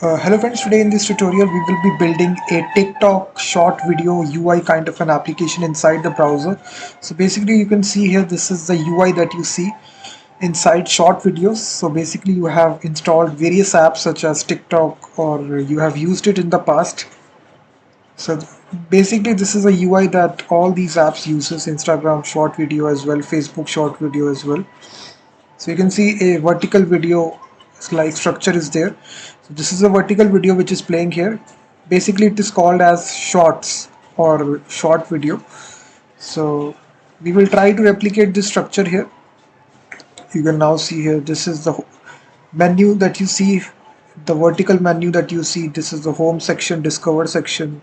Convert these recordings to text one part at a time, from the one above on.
Hello friends, today in this tutorial we will be building a TikTok short video UI kind of an application inside the browser. So basically you can see here, this is the UI that you see inside short videos. So basically you have installed various apps such as TikTok, or you have used it in the past. So basically this is a UI that all these apps uses: Instagram short video as well, Facebook short video as well. So you can see a vertical video like structure is there. So this is a vertical video which is playing here. Basically it is called as shorts or short video. So we will try to replicate this structure here. You can now see here, this is the menu that you see, the vertical menu that you see. This is the home section, discover section.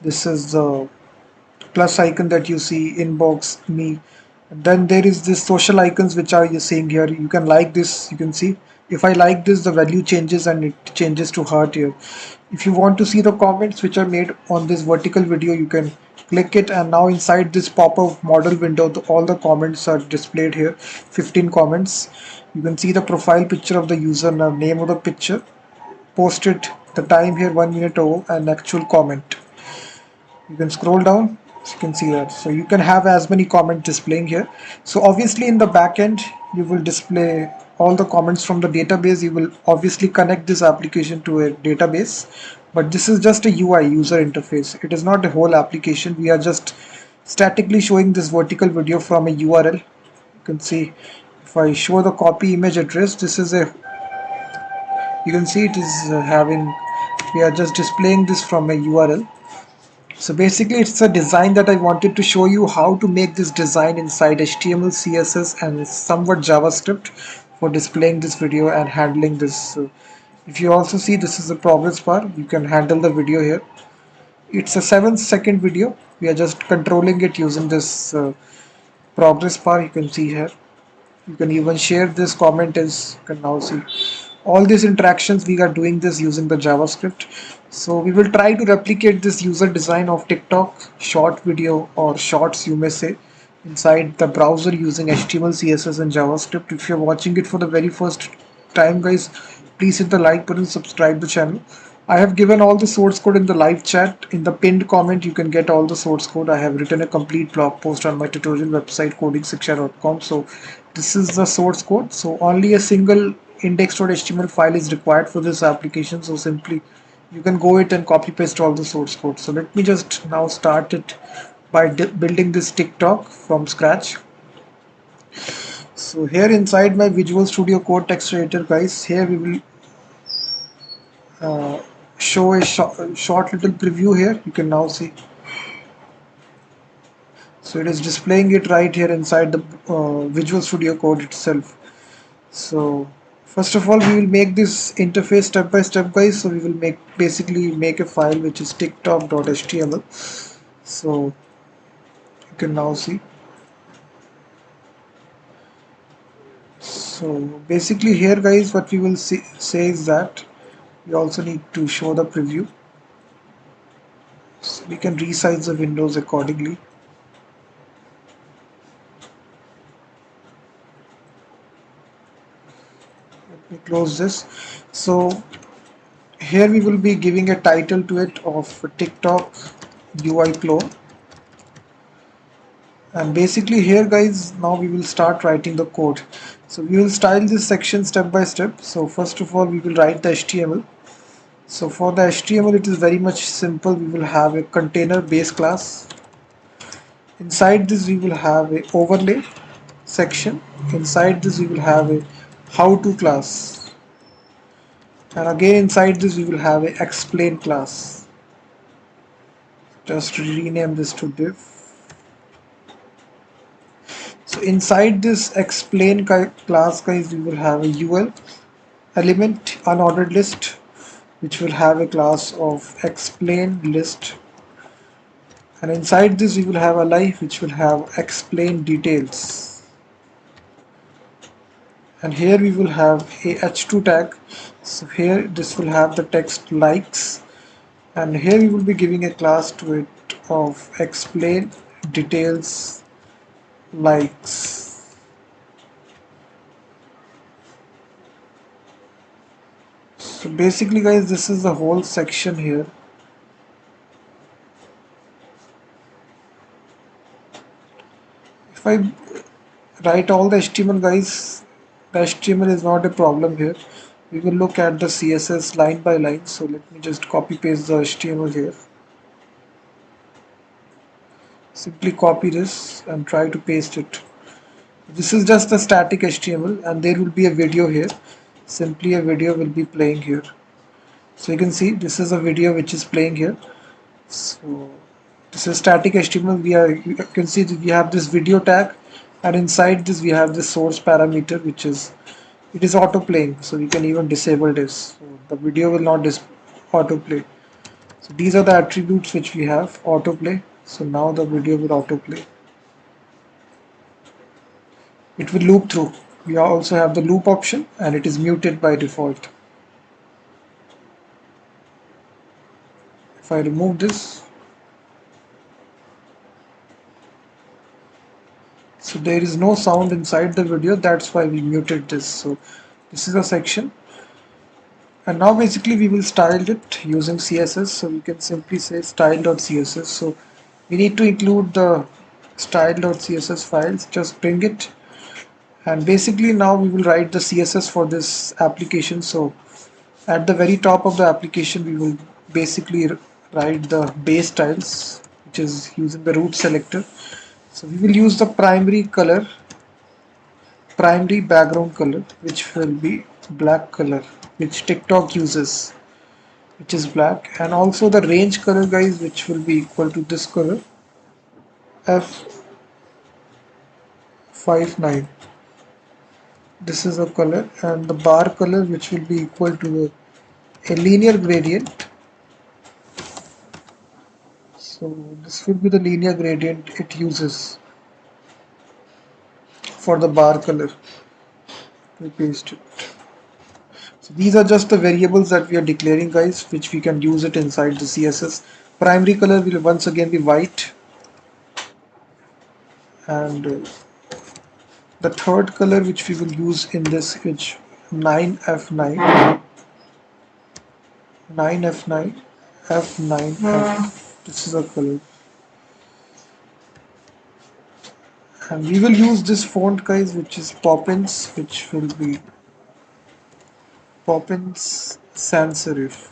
This is the plus icon that you see, inbox, me. And then there is this social icons which are you seeing here. You can like this. You can see if I like this, the value changes and it changes to heart here. If you want to see the comments which are made on this vertical video, you can click it, and now inside this pop-up model window, all the comments are displayed here. 15 comments. You can see the profile picture of the user, name of the picture, posted, the time here 1 minute ago, and actual comment. You can scroll down, so you can see that. So you can have as many comments displaying here. So obviously in the back end you will display all the comments from the database. You will obviously connect this application to a database, but this is just a UI, user interface. It is not a whole application. We are just statically showing this vertical video from a URL. You can see if I show the copy image address, this is a, you can see it is having, we are just displaying this from a URL. So basically it's a design that I wanted to show you how to make this design inside HTML, CSS and somewhat JavaScript for displaying this video and handling this. If you also see, this is the progress bar. You can handle the video here. It's a 7-second video. We are just controlling it using this progress bar. You can see here. You can even share this comment, as you can now see. All these interactions, we are doing this using the JavaScript. So we will try to replicate this user design of TikTok short video, or shorts you may say, inside the browser using HTML, CSS and JavaScript. If you're watching it for the very first time, guys, please hit the like button, subscribe the channel. I have given all the source code in the live chat. In the pinned comment you can get all the source code. I have written a complete blog post on my tutorial website codingshiksha.com. So this is the source code. So only a single index.html file is required for this application. So simply you can go it and copy paste all the source code. So let me just now start it by building this TikTok from scratch. So here inside my Visual Studio Code text editor, guys, here we will show a short little preview here. You can now see. So it is displaying it right here inside the Visual Studio Code itself. So first of all, we will make this interface step by step, guys. So we will basically make a file which is tiktok.html. So you can now see. So basically here, guys, what we will say is that we also need to show the preview. So we can resize the windows accordingly. Let me close this. So here we will be giving a title to it of TikTok UI clone. And basically here, guys, now we will start writing the code. So we will style this section step by step. So first of all, we will write the HTML. So for the HTML, it is very much simple. We will have a container base class. Inside this we will have a overlay section. Inside this we will have a how to class, and again inside this we will have a explain class. Just rename this to div. So inside this explain class, guys, we will have a UL element unordered list, which will have a class of explain list, and inside this we will have a li, which will have explain details, and here we will have a h2 tag. So here this will have the text likes, and here we will be giving a class to it of explain details likes. So basically guys, this is the whole section here. If I write all the HTML guys, the HTML is not a problem here. We will look at the CSS line by line. So let me just copy paste the HTML here. Simply copy this and try to paste it. This is just a static HTML and there will be a video here. Simply a video will be playing here. So you can see this is a video which is playing here. So this is static HTML. You can see that we have this video tag, and inside this we have this source parameter, which is it is auto playing. So we can even disable this. So the video will not autoplay. So these are the attributes which we have autoplay. So now the video will autoplay. It will loop through. We also have the loop option, and it is muted by default. If I remove this, so there is no sound inside the video, that's why we muted this. So this is a section, and now basically we will style it using CSS. So we can simply say style.css. So we need to include the style.css files, just bring it, and basically now we will write the CSS for this application. So at the very top of the application we will basically write the base styles, which is using the root selector. So we will use the primary background color, which will be black color, which TikTok uses, which is black, and also the range color guys, which will be equal to this color, F59. This is a color, and the bar color, which will be equal to a linear gradient. So this will be the linear gradient it uses for the bar color. We paste it. So these are just the variables that we are declaring guys, which we can use it inside the CSS. Primary color will once again be white, and the third color which we will use in this is 9F9, 9F9, F9F. This is a color, and we will use this font guys, which is Poppins, which will be Poppins sans serif.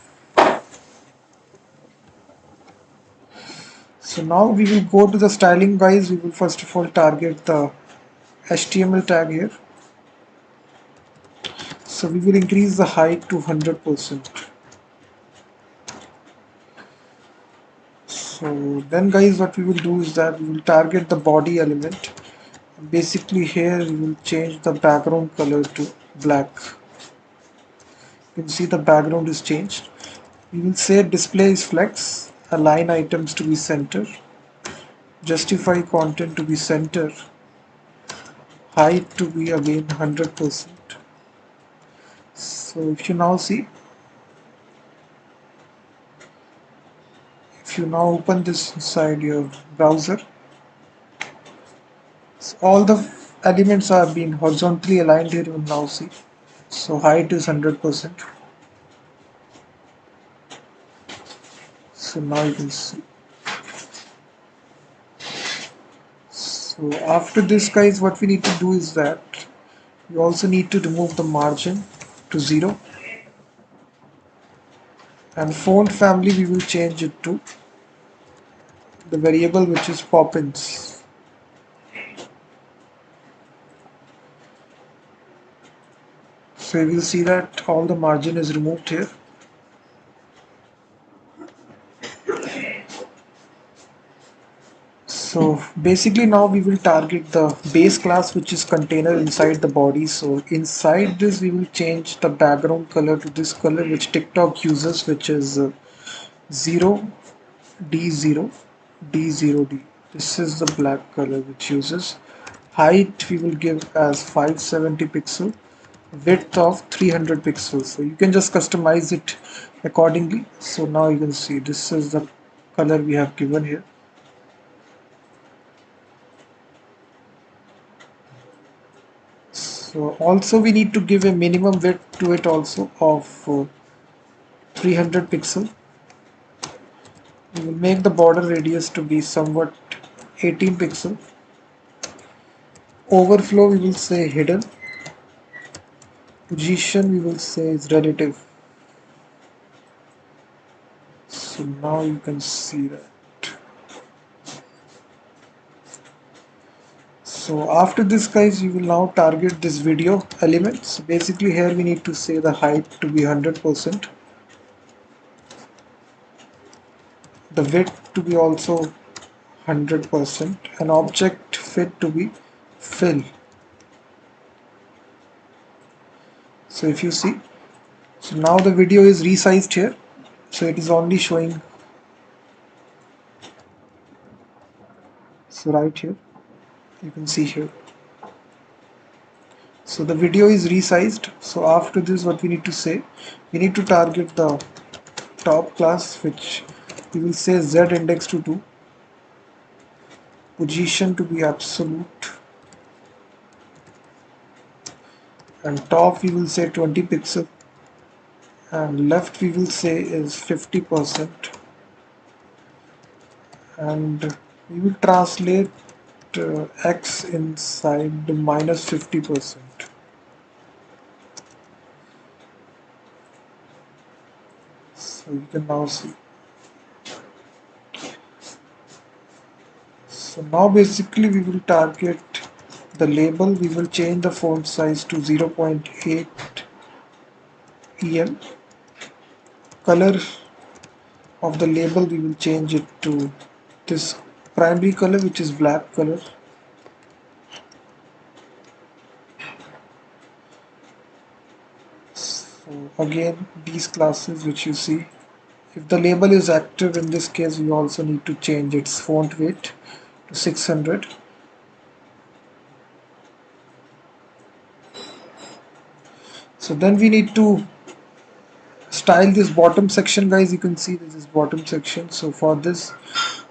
So now we will go to the styling guys. We will first of all target the HTML tag here. So we will increase the height to 100%. So then guys, what we will do is that we will target the body element. Basically here we will change the background color to black. You can see the background is changed. We will say display is flex, align items to be center, justify content to be center, height to be again 100%. So if you now see, if you now open this inside your browser, so all the elements are being horizontally aligned here. You will now see. So height is 100%. So now you can see. So after this guys, what we need to do is that we also need to remove the margin to 0, and font family we will change it to the variable which is Poppins. So you will see that all the margin is removed here. So basically now we will target the base class, which is container inside the body. So inside this we will change the background color to this color which TikTok uses, which is 0 D0 D0D. This is the black color which uses. Height we will give as 570 pixel, width of 300 pixels. So you can just customize it accordingly. So now you can see this is the color we have given here. So also we need to give a minimum width to it also of 300 pixel. We will make the border radius to be somewhat 18 pixel. Overflow we will say hidden. Position we will say is relative. So now you can see that. So after this guys, you will now target this video elements. Basically here we need to say the height to be 100%, the width to be also 100%, and object fit to be fill. So if you see, so now the video is resized here, so it is only showing, so right here you can see here, so the video is resized. So after this what we need to say, we need to target the top class, which we will say z index to 2, position to be absolute, and top we will say 20 pixel, and left we will say is 50%, and we will translate x inside the minus 50%. So you can now see. So now basically we will target the label. We will change the font size to 0.8 em. Color of the label we will change it to this primary color, which is black color. So again, these classes which you see, if the label is active, in this case we also need to change its font weight to 600. So then we need to style this bottom section guys. You can see this is bottom section. So for this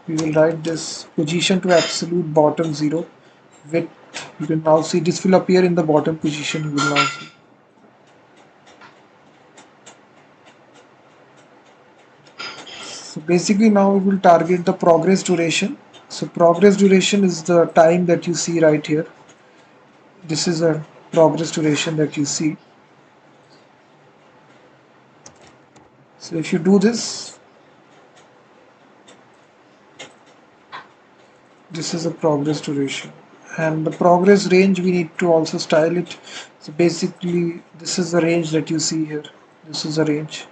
we will write this position to absolute bottom 0, width, you can now see this will appear in the bottom position. You will now see. So basically now we will target the progress duration. So progress duration is the time that you see right here. This is a progress duration that you see. So if you do this, this is a progress duration, and the progress range we need to also style it. So basically this is the range that you see here. This is a range.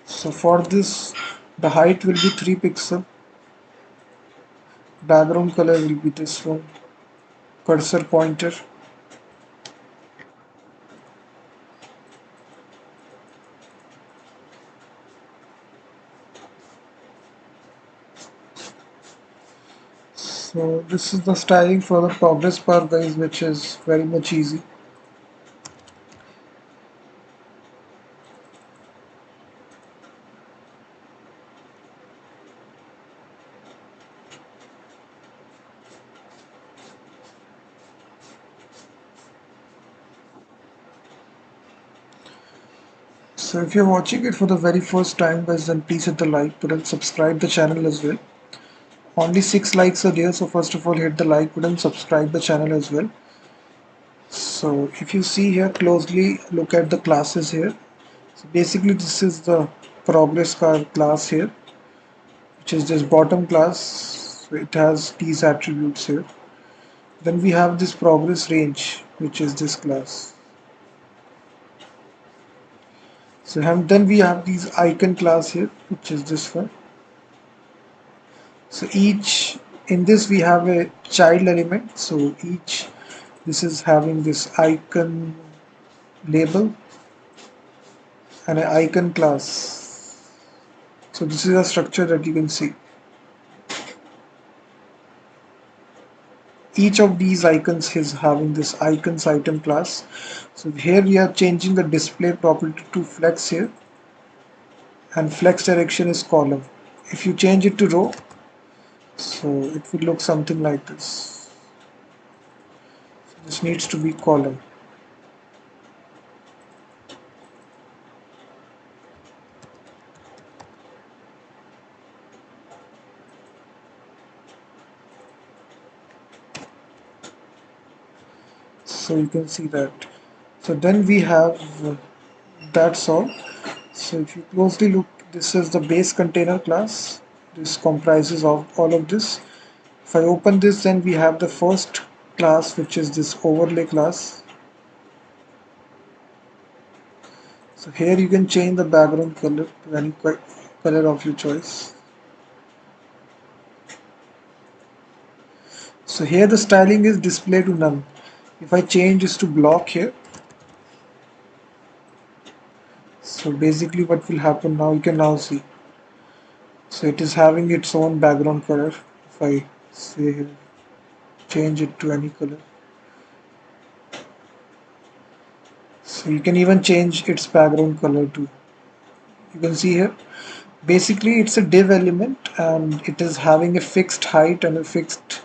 So for this the height will be 3 pixel, background color will be this one, cursor pointer, so this is the styling for the progress bar guys, which is very much easy. So if you're watching it for the very first time guys, then please hit the like button, subscribe the channel as well. Only 6 likes are there, so first of all hit the like button, subscribe the channel as well. So if you see here closely, look at the classes here. So basically this is the progress car class here, which is this bottom class. So it has these attributes here. Then we have this progress range, which is this class. So then we have these icon class here, which is this one. So each, in this we have a child element. So each, this is having this icon label and an icon class. So this is a structure that you can see. Each of these icons is having this icons item class. So here we are changing the display property to flex here, and flex direction is column. If you change it to row, so it will look something like this. This needs to be column. So you can see that. So then we have that's all. So if you closely look, this is the base container class. This comprises of all of this. If I open this, then we have the first class, which is this overlay class. So here you can change the background color to any color of your choice. So here the styling is display to none. If I change this to block here, so basically what will happen now, you can now see. So it is having its own background color. If I say here, change it to any color. So you can even change its background color too. You can see here. Basically it's a div element and it is having a fixed height and a fixed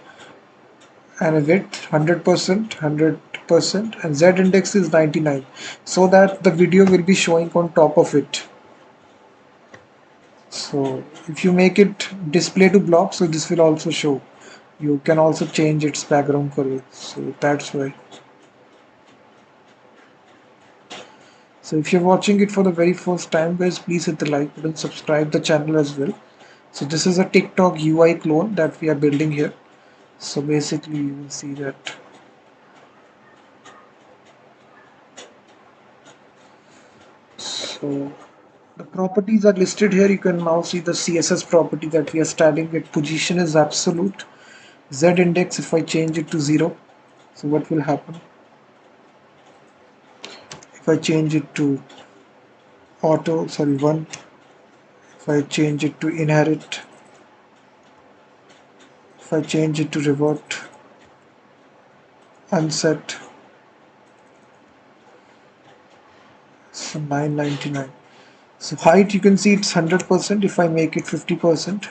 and a width 100%, and z index is 99, so that the video will be showing on top of it. So if you make it display to block, so this will also show. You can also change its background color, so that's why. So if you're watching it for the very first time, guys, please hit the like button, subscribe the channel as well. So this is a TikTok UI clone that we are building here. So basically you will see that. So the properties are listed here. You can now see the CSS property that we are starting with. Position is absolute. Z index, if I change it to 0, so what will happen? If I change it to 1, if I change it to inherit, if I change it to revert, unset, so 999. So height, you can see it's 100%. If I make it 50%,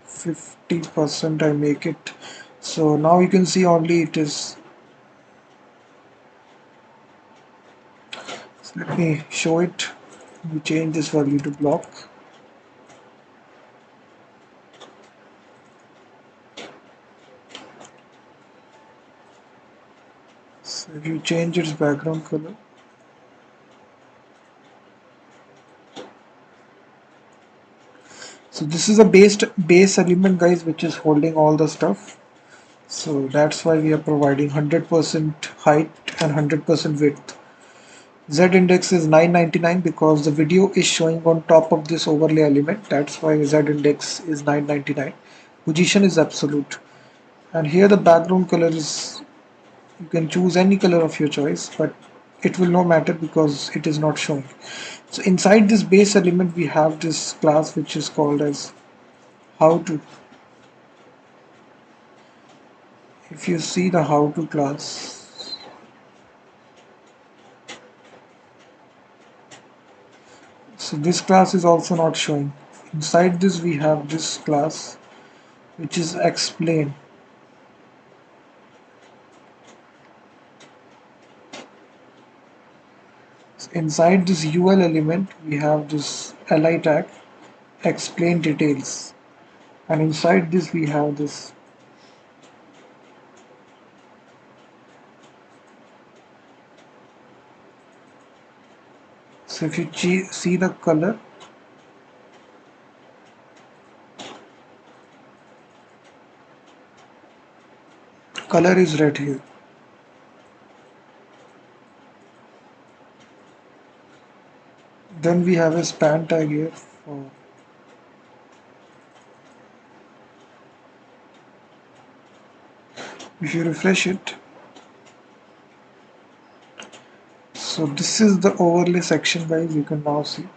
50% I make it. So now you can see only it is. So let me show it. We change this value to block. So if you change its background color, so this is a base element, guys, which is holding all the stuff. So that's why we are providing 100% height and 100% width. Z index is 999 because the video is showing on top of this overlay element. That's why Z index is 999. Position is absolute. And here the background color is, you can choose any color of your choice, but it will not matter because it is not showing. So inside this base element we have this class which is called as how to. If you see the how to class, so this class is also not showing. Inside this we have this class which is explain. So inside this UL element we have this li tag, explain details, and inside this we have this. So if you see the color, color is red here. Then we have a span tag here for, if you refresh it, so this is the overlay section, guys. You can now see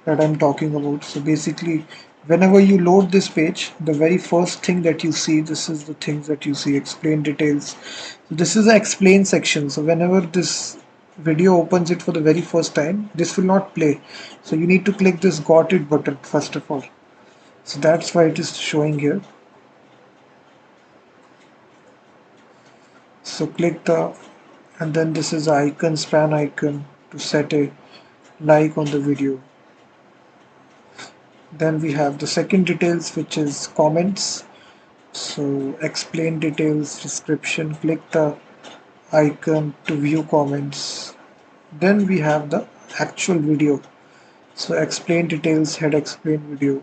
that I'm talking about. So basically whenever you load this page, the very first thing that you see, this is the things that you see, explain details. So this is the explain section. So whenever this video opens it for the very first time, this will not play. So you need to click this got it button first of all. So that's why it is showing here. So click the, and then this is the icon, span icon, to set a like on the video. Then we have the second details, which is comments. So explain details, description, click the icon to view comments. Then we have the actual video. So explain details, head explain video.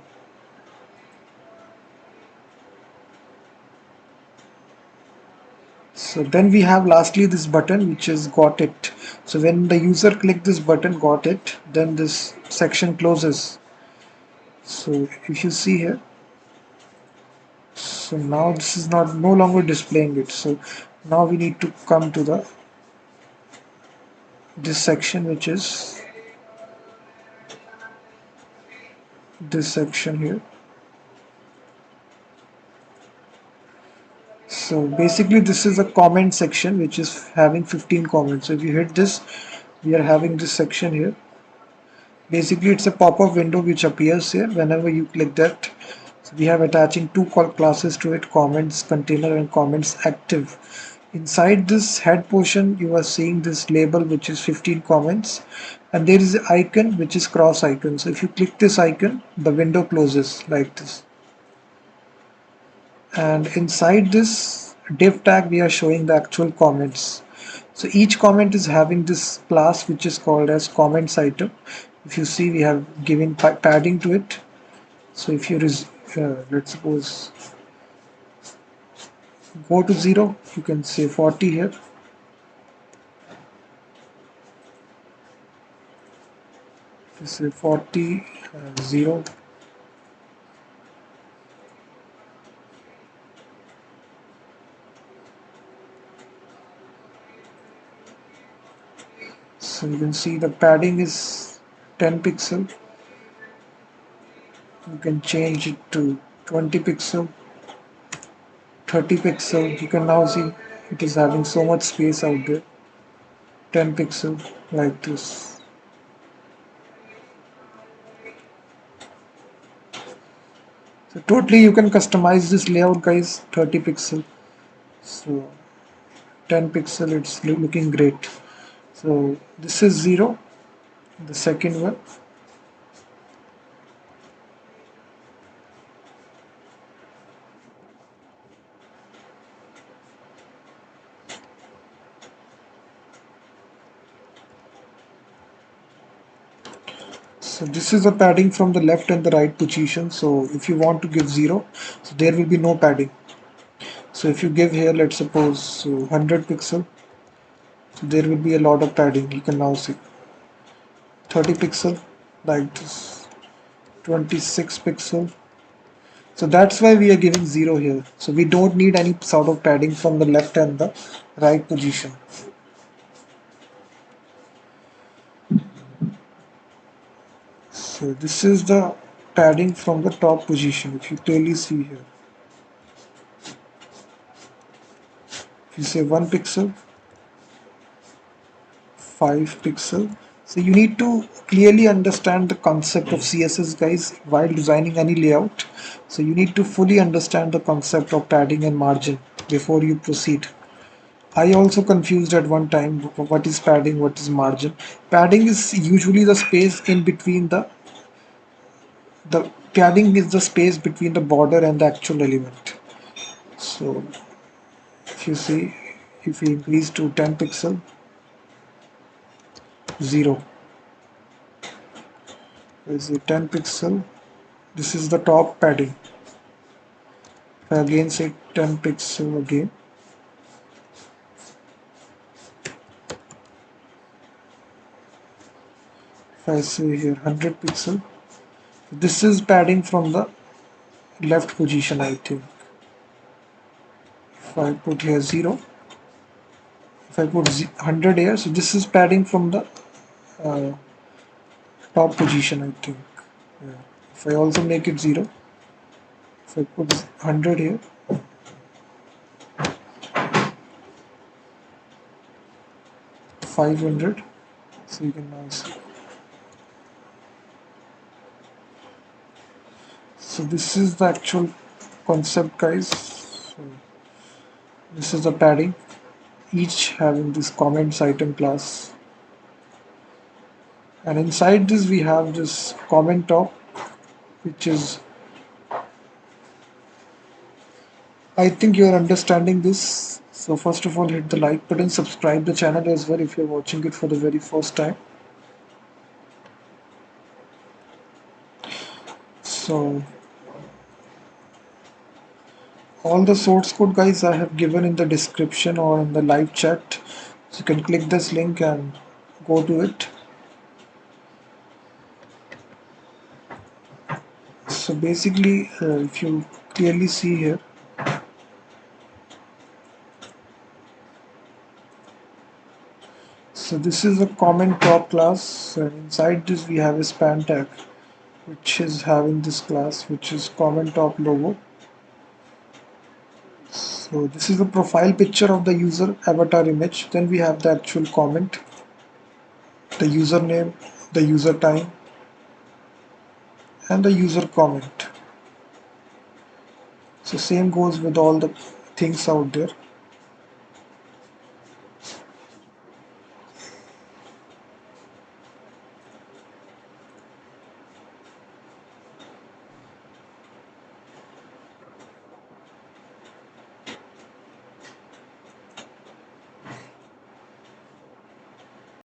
So then we have lastly this button, which is got it. So when the user click this button, got it, then this section closes. So if you see here, so now this is not no longer displaying it. So now we need to come to the this section, which is this section here. So basically this is a comment section which is having 15 comments. So if you hit this, we are having this section here. Basically it's a pop-up window which appears here whenever you click that. So we have attaching two classes to it, comments container and comments active. Inside this head portion you are seeing this label which is 15 comments, and there is an icon which is cross icon. So if you click this icon, the window closes like this. And inside this div tag we are showing the actual comments. So each comment is having this class which is called as comments item. If you see, we have given padding to it. So if you let's suppose go to 0, you can say 40 here. If you say 40 0, so you can see the padding is 10 pixel. You can change it to 20 pixel, 30 pixel. You can now see it is having so much space out there. 10 pixel like this. So totally you can customize this layout, guys. 30 pixel, so 10 pixel, it's looking great. So this is 0, the second one. So this is the padding from the left and the right position. So if you want to give 0, so there will be no padding. So if you give here, let's suppose 100 pixel, so there will be a lot of padding. You can now see 30 pixel like this, 26 pixel. So that's why we are giving 0 here. So we don't need any sort of padding from the left and the right position. So this is the padding from the top position, if you clearly see here. If you say 1 pixel, 5 pixel. So you need to clearly understand the concept of CSS, guys, while designing any layout. So you need to fully understand the concept of padding and margin before you proceed. I also confused at one time what is padding, what is margin. Padding is usually the space in between the padding is the space between the border and the actual element. So if you see, if we increase to 10 pixel, 0. Is it 10 pixel? This is the top padding. If I again say 10 pixel again, if I say here 100 pixel, this is padding from the left position, I think. If I put here 0, if I put 100 here, so this is padding from the uh, top position, I think. Yeah. If I also make it 0, if I put 100 here, 500, so you can now see. So this is the actual concept, guys. So this is the padding, each having this comments item class, and inside this we have this comment top, which is, I think you are understanding this. So first of all, hit the like button, subscribe the channel as well if you're watching it for the very first time. So all the source code, guys, I have given in the description or in the live chat. So you can click this link and go to it. So basically, if you clearly see here, so this is a comment top class, and inside this we have a span tag, which is having this class, which is comment top logo. So this is the profile picture of the user avatar image. Then we have the actual comment, the username, the user time, and the user comment. So same goes with all the things out there.